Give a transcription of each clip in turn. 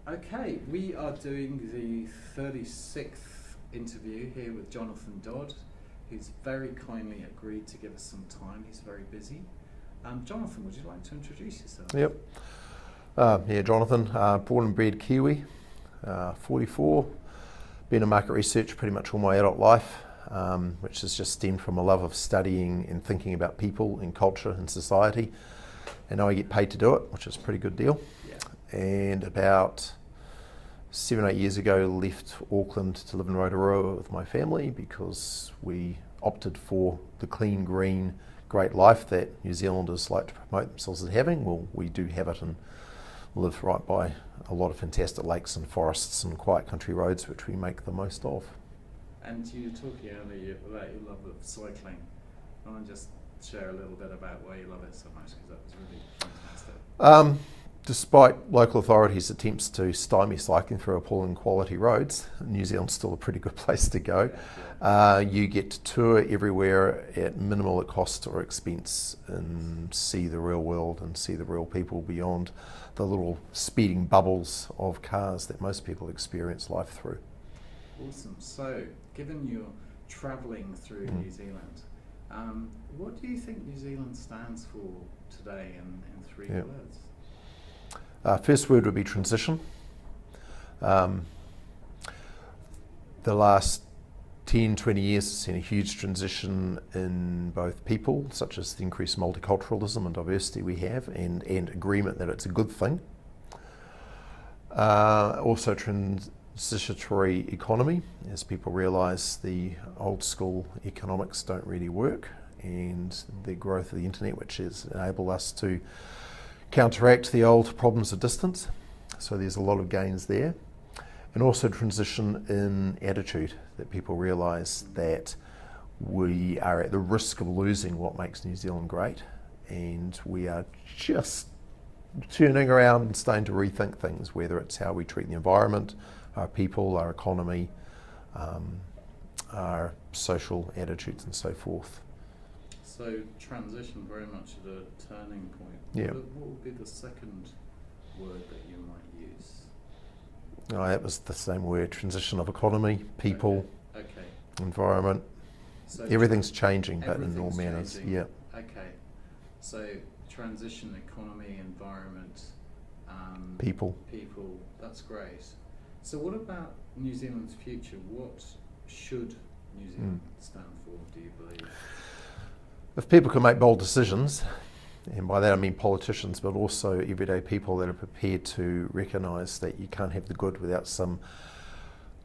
Okay, we are doing the 36th interview here with Jonathan Dodd, who's very kindly agreed to give us some time. He's very busy. Jonathan, would you like to introduce yourself? Yep. Jonathan, born and bred Kiwi, 44. Been in market research pretty much all my adult life, which has just stemmed from a love of studying and thinking about people and culture and society. And now I get paid to do it, which is a pretty good deal. Yeah. And about 7 or 8 years ago, left Auckland to live in Rotorua with my family because we opted for the clean, green, great life that New Zealanders like to promote themselves as having. Well, we do have it and live right by a lot of fantastic lakes and forests and quiet country roads, which we make the most of. And you were talking earlier about your love of cycling. I want to just share a little bit about why you love it so much, because that was really fantastic. Despite local authorities' attempts to stymie cycling through appalling quality roads, New Zealand's still a pretty good place to go. You get to tour everywhere at minimal cost or expense and see the real world and see the real people beyond the little speeding bubbles of cars that most people experience life through. Awesome. So, given you're travelling through New Zealand, what do you think New Zealand stands for today in three words? First word would be transition. The last 10, 20 years has seen a huge transition in both people, such as the increased multiculturalism and diversity we have, and agreement that it's a good thing. Also transitory economy, as people realise the old school economics don't really work, and the growth of the internet, which has enabled us to counteract the old problems of distance. So there's a lot of gains there. And also transition in attitude, that people realise that we are at the risk of losing what makes New Zealand great, and we are just turning around and starting to rethink things, whether it's how we treat the environment, our people, our economy, our social attitudes and so forth. So transition very much at a turning point. Yeah. What would be the second word that you might use? That was the same word, transition of economy, people, Okay. environment. So Everything's changing, but in all everything's manners. changing. Yeah. Okay. So transition, economy, environment, People. That's great. So what about New Zealand's future? What should New Zealand stand for, do you believe? If people can make bold decisions, and by that I mean politicians, but also everyday people that are prepared to recognise that you can't have the good without some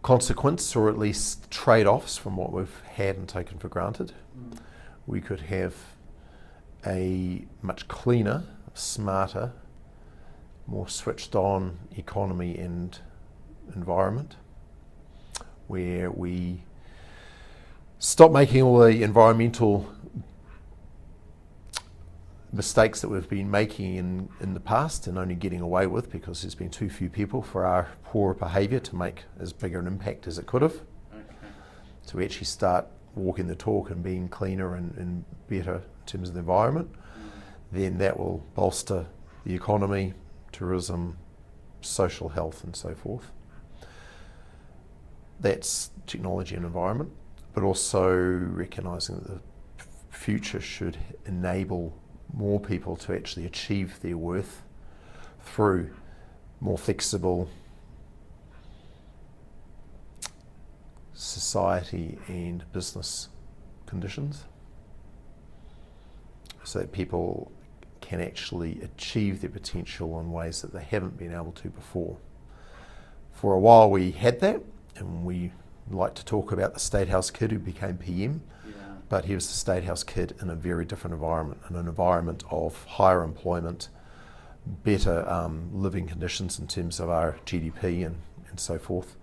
consequence, or at least trade-offs from what we've had and taken for granted, we could have a much cleaner, smarter, more switched on economy and environment, where we stop making all the environmental mistakes that we've been making in the past and only getting away with because there's been too few people for our poor behaviour to make as big an impact as it could have. Okay. So we actually start walking the talk and being cleaner and better in terms of the environment. Then that will bolster the economy, tourism, social health and so forth. That's technology and environment, but also recognising that the future should enable more people to actually achieve their worth through more flexible society and business conditions, so that people can actually achieve their potential in ways that they haven't been able to before. For a while we had that, and we like to talk about the State House kid who became PM. But he was the State House kid in a very different environment, in an environment of higher employment, better living conditions in terms of our GDP and so forth,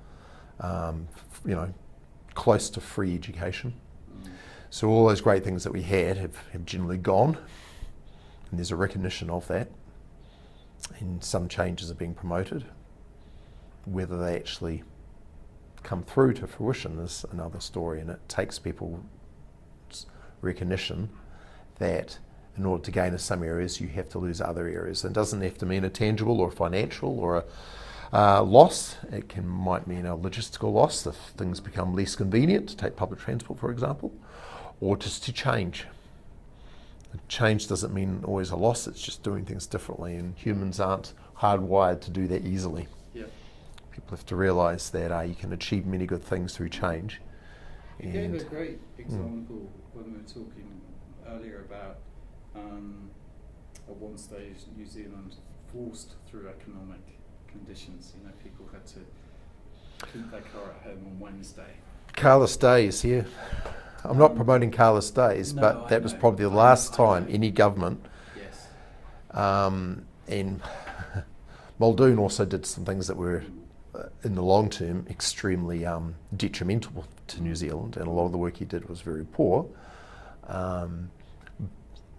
close to free education. So all those great things that we had have generally gone, and there's a recognition of that, and some changes are being promoted. Whether they actually come through to fruition is another story, and it takes people recognition that in order to gain in some areas you have to lose other areas. It doesn't have to mean a tangible or financial or Loss, it might mean a logistical loss if things become less convenient to take public transport, for example, or just to change. Change doesn't mean always a loss, it's just doing things differently, and humans aren't hardwired to do that easily. Yeah. People have to realise that you can achieve many good things through change. You gave a great example when we were talking earlier about at one stage New Zealand forced through economic conditions. You know, people had to keep their car at home on Wednesday. Carless days, yeah. I'm not promoting carless days, No, but that was probably the last time any government. Yes. And Muldoon also did some things that were, in the long term, extremely detrimental to New Zealand, and a lot of the work he did was very poor.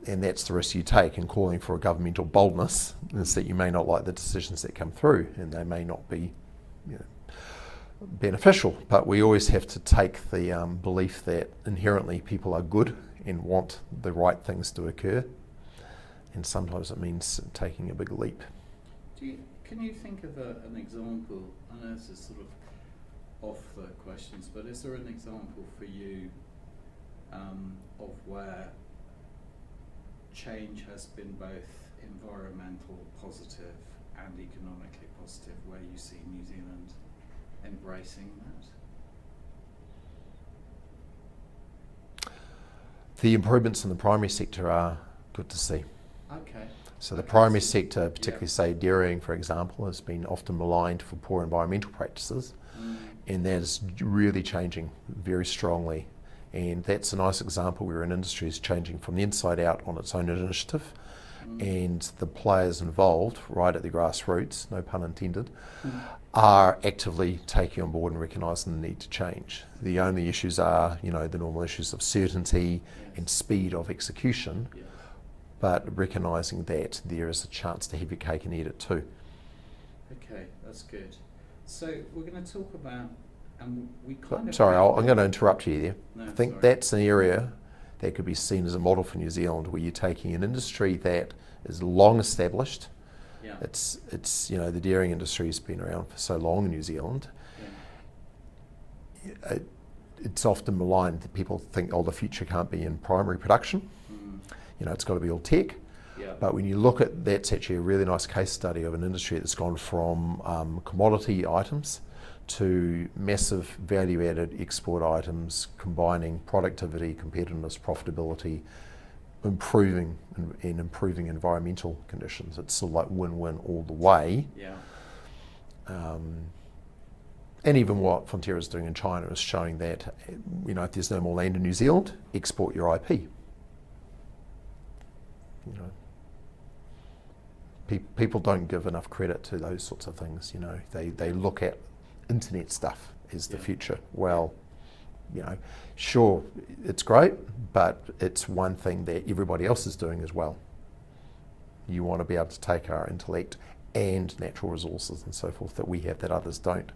And that's the risk you take in calling for a governmental boldness, is that you may not like the decisions that come through, and they may not be, beneficial. But we always have to take the belief that inherently people are good and want the right things to occur, and sometimes it means taking a big leap. Can you think of an example? I know this is sort of off the questions, but is there an example for you of where change has been both environmental positive and economically positive, where you see New Zealand embracing that? The improvements in the primary sector are good to see. Okay. So the primary sector, particularly say dairying, for example, has been often maligned for poor environmental practices, and that is really changing very strongly. And that's a nice example where an industry is changing from the inside out on its own initiative, and the players involved, right at the grassroots, no pun intended, are actively taking on board and recognising the need to change. The only issues are, the normal issues of certainty and speed of execution, but recognising that there is a chance to have your cake and eat it too. Okay, that's good. So we're going to talk about, and we kind of... Sorry, I'm going to interrupt you there. No, I think that's an area that could be seen as a model for New Zealand, where you're taking an industry that is long established. Yeah. It's the dairying industry has been around for so long in New Zealand. Yeah. It's often maligned that people think, the future can't be in primary production. It's got to be all tech. Yeah. But when you look at, that's actually a really nice case study of an industry that's gone from commodity items to massive value-added export items, combining productivity, competitiveness, profitability, improving environmental conditions. It's sort of like win-win all the way. Yeah. And even what Fonterra is doing in China is showing that, if there's no more land in New Zealand, export your IP. People don't give enough credit to those sorts of things. They look at internet stuff as the future. Well, sure, it's great, but it's one thing that everybody else is doing as well. You want to be able to take our intellect and natural resources and so forth that we have that others don't,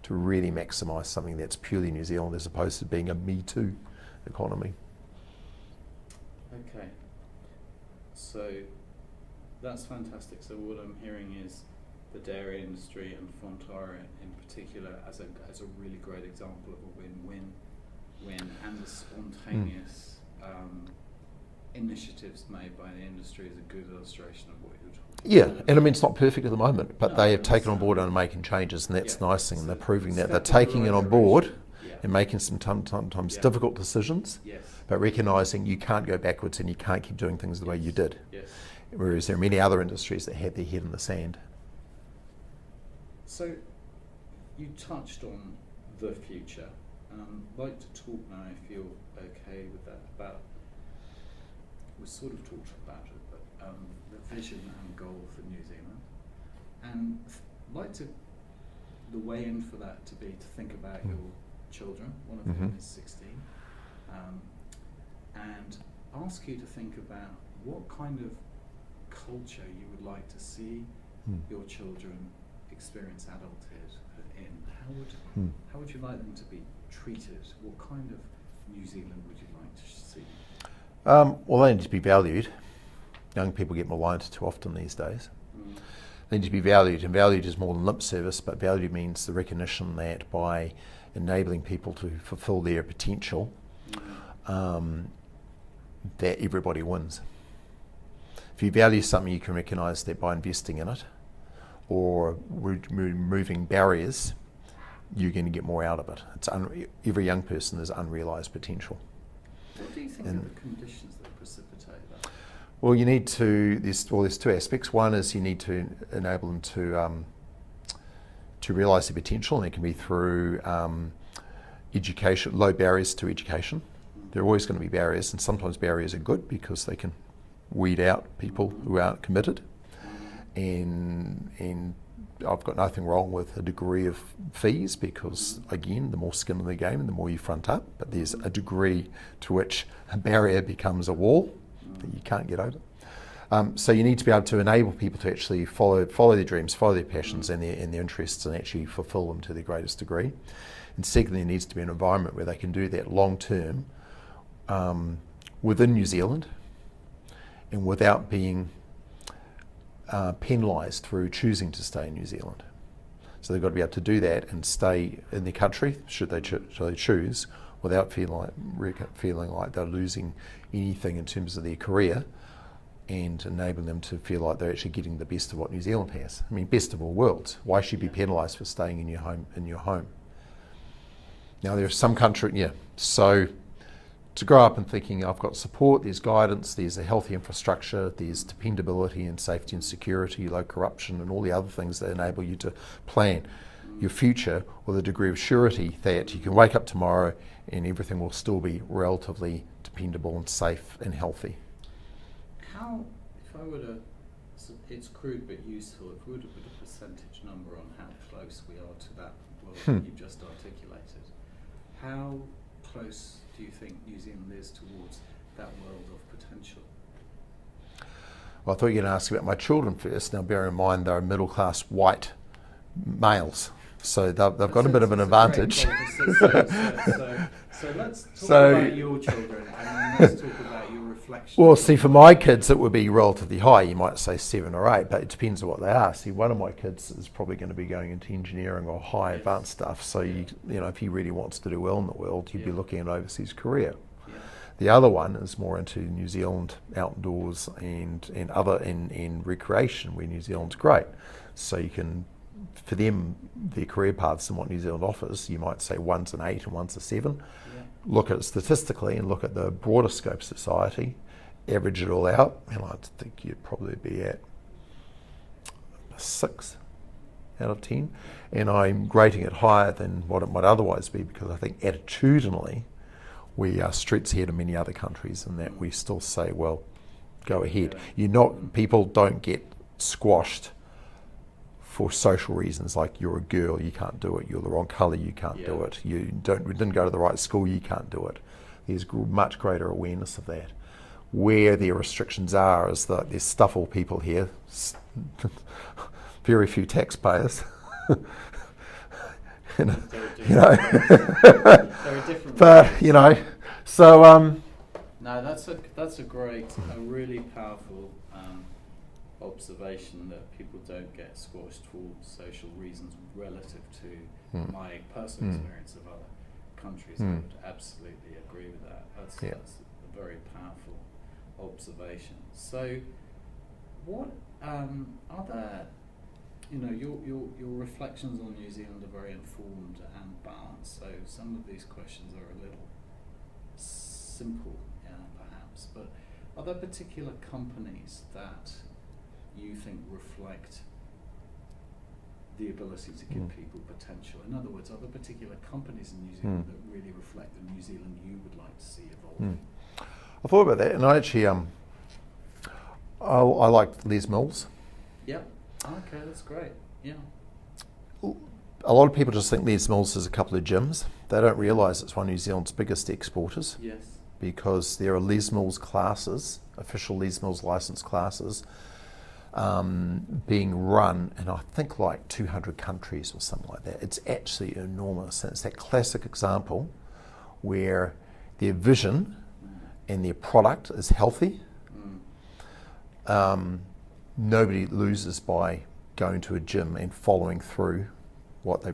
to really maximise something that's purely New Zealand as opposed to being a Me Too economy. Okay. So that's fantastic. So what I'm hearing is the dairy industry and Fonterra in particular as a really great example of a win-win, and the spontaneous initiatives made by the industry is a good illustration of what you're talking about. Yeah, and I mean, it's not perfect at the moment, but they have taken on board and are making changes, and that's the nice thing. And they're proving that they're taking it on board and making some sometimes difficult decisions, but recognising you can't go backwards and you can't keep doing things the way you did. Whereas there are many other industries that had their head in the sand. So you touched on the future. I'd like to talk now, if you're okay with that, about, we sort of talked about it, but the vision and goal for New Zealand. And I'd like the way in for that to be to think about your children, one of them is 16, and ask you to think about what kind of culture you would like to see your children experience adulthood in. How would you like them to be treated? What kind of New Zealand would you like to see? Well, they need to be valued. Young people get maligned too often these days. They need to be valued, and valued is more than lip service, but valued means the recognition that by enabling people to fulfil their potential, that everybody wins. If you value something, you can recognise that by investing in it or removing barriers, you're going to get more out of it. Every young person has unrealised potential. What do you think are the conditions that precipitate that? Well, you need to. There's two aspects. One is you need to enable them to realise their potential, and it can be through education, low barriers to education. There are always going to be barriers, and sometimes barriers are good because they can weed out people who aren't committed. And I've got nothing wrong with a degree of fees because, again, the more skin in the game, the more you front up. But there's a degree to which a barrier becomes a wall that you can't get over. So you need to be able to enable people to actually follow their dreams, follow their passions and their interests, and actually fulfil them to their greatest degree. And secondly, there needs to be an environment where they can do that long term within New Zealand and without being penalised through choosing to stay in New Zealand. So they've got to be able to do that and stay in their country, should they choose, without feeling like they're losing anything in terms of their career, and enabling them to feel like they're actually getting the best of what New Zealand has. I mean, best of all worlds. Why should you be penalised for staying in your home? Now, there are some countries, so to grow up and thinking I've got support, there's guidance, there's a healthy infrastructure, there's dependability and safety and security, low corruption and all the other things that enable you to plan your future with a degree of surety that you can wake up tomorrow and everything will still be relatively dependable and safe and healthy. How, if I were to, it's crude but useful, if we were to put a percentage number on how close we are to that world that you've just articulated, how close do you think New Zealand is towards that world of potential? Well, I thought you were going to ask about my children first. Now, bear in mind they're middle-class white males, so they've got a bit of an advantage. So let's talk about your children, and then let's talk about your reflection. Well, see, for my kids, it would be relatively high. You might say 7 or 8, but it depends on what they are. See, one of my kids is probably going to be going into engineering or high advanced stuff. So, you know, if he really wants to do well in the world, you'd be looking at an overseas career. Yeah. The other one is more into New Zealand outdoors and recreation, where New Zealand's great. So you can, for them, their career paths and what New Zealand offers, you might say one's an 8 and one's a 7. Yeah. Look at it statistically and look at the broader scope society, average it all out, and I think you'd probably be at a 6 out of 10. And I'm rating it higher than what it might otherwise be because I think attitudinally we are streets ahead of many other countries, and that we still say, well, go ahead. People don't get squashed for social reasons, like you're a girl, you can't do it, you're the wrong colour, you can't do it, you didn't go to the right school, you can't do it. There's much greater awareness of that. Where their restrictions are is that there's stuff all people here, very few taxpayers. No, that's a great, a really powerful observation, that people don't get squashed for social reasons relative to my personal experience of other countries. I would absolutely agree with that. That's a very powerful observation. So, what other, your reflections on New Zealand are very informed and balanced. So some of these questions are a little simple, perhaps. But are there particular companies that you think reflect the ability to give people potential? In other words, are there particular companies in New Zealand that really reflect the New Zealand you would like to see evolve? I thought about that, and I actually I liked Les Mills. Yep. Okay, that's great. Yeah. A lot of people just think Les Mills is a couple of gyms. They don't realise it's one of New Zealand's biggest exporters. Yes. Because there are Les Mills classes, official Les Mills licensed classes, being run in I think like 200 countries or something like that. It's actually enormous. And it's that classic example where their vision and their product is healthy. Nobody loses by going to a gym and following through what they